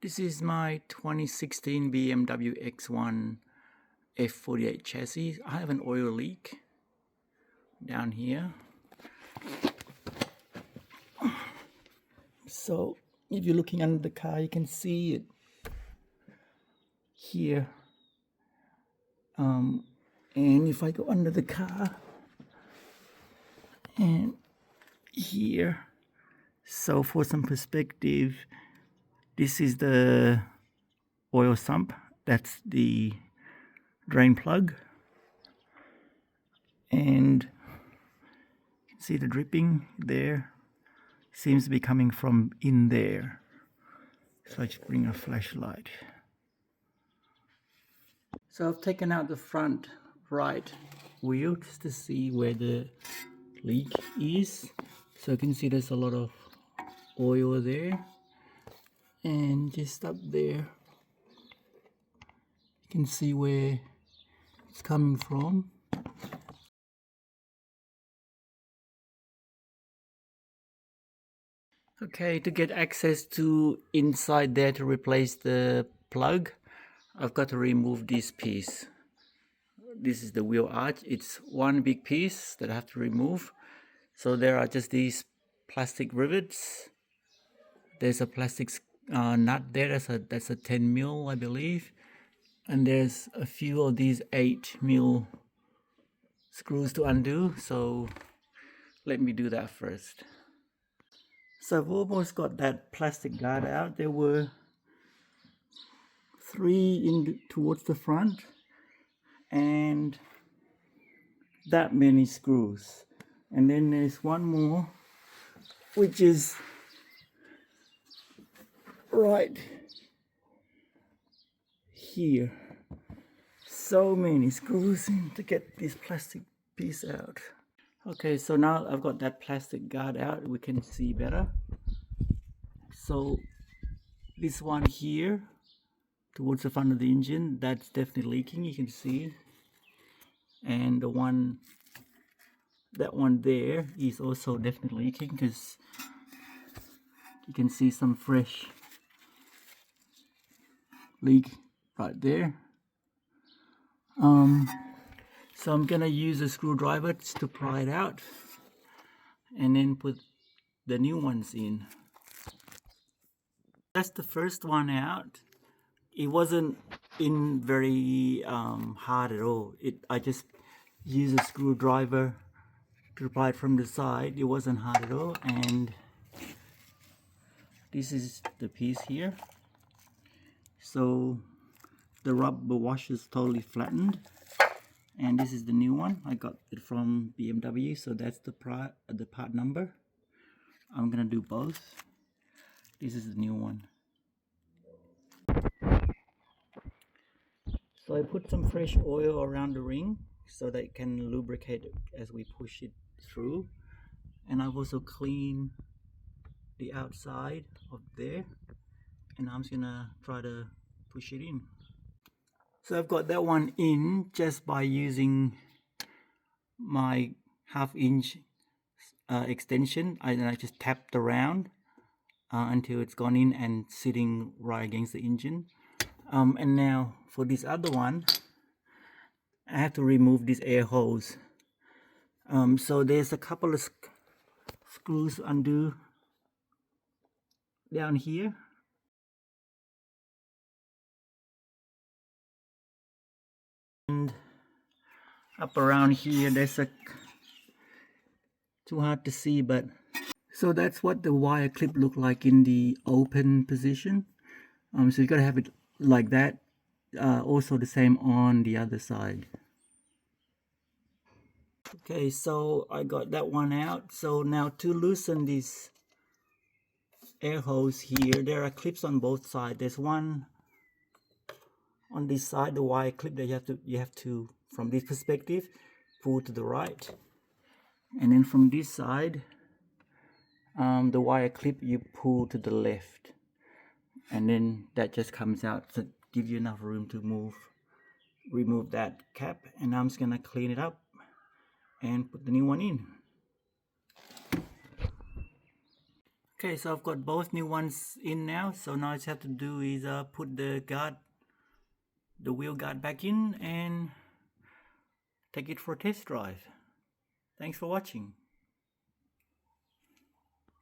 This is my 2016 BMW X1 F48 chassis. I have an oil leak down here. So if you're looking under the car, you can see it here. And if I go under the car and here, so for some perspective, this is the oil sump, that's the drain plug, and you can see the dripping there. Seems to be coming from in there. So I just bring a flashlight. So I've taken out the front right wheel just to see where the leak is. So you can see there's a lot of oil there, and just up there you can see where it's coming from. Okay, to get access to inside there to replace the plug, I've got to remove this piece. This is the wheel arch. It's one big piece that I have to remove. So there are just these plastic rivets. There's a plastic nut there, that's a 10 mil, I believe. And there's a few of these 8 mil screws to undo. So let me do that first. So I've almost got that plastic guard out. There were 3 towards the front and that many screws. And then there's one more, which is right here. So many screws to get this plastic piece out. Okay, so now I've got that plastic guard out, we can see better. So this one here towards the front of the engine, that's definitely leaking, you can see. And the one, that one there is also definitely leaking because you can see some fresh leak right there. So I'm gonna use a screwdriver to pry it out and then put the new ones in. That's the first one out. It wasn't in very hard at all. I just used a screwdriver to pry it from the side. It wasn't hard at all. And this is the piece here. So the rubber wash is totally flattened. And this is the new one. I got it from BMW, so that's the part number. I'm gonna do both. This is the new one. So I put some fresh oil around the ring so that it can lubricate it as we push it through. And I've also cleaned the outside of there, and I'm just gonna try to push it in. So I've got that one in just by using my 1/2 inch extension. I just tapped around until it's gone in and sitting right against the engine. And now for this other one, I have to remove this air hose. So there's a couple of screws undo down here. And up around here, there's a, too hard to see, but so that's what the wire clip look like in the open position. So you gotta have it like that. Also the same on the other side. Okay, so I got that one out. So now to loosen this air hose here, there are clips on both sides. There's one on this side, the wire clip that you have to from this perspective pull to the right, and then from this side the wire clip you pull to the left, and then that just comes out to give you enough room to remove that cap. And I'm just gonna clean it up and put the new one in. Okay, so I've got both new ones in now, so now I just have to do is put the wheel guard back in and take it for a test drive. Thanks for watching.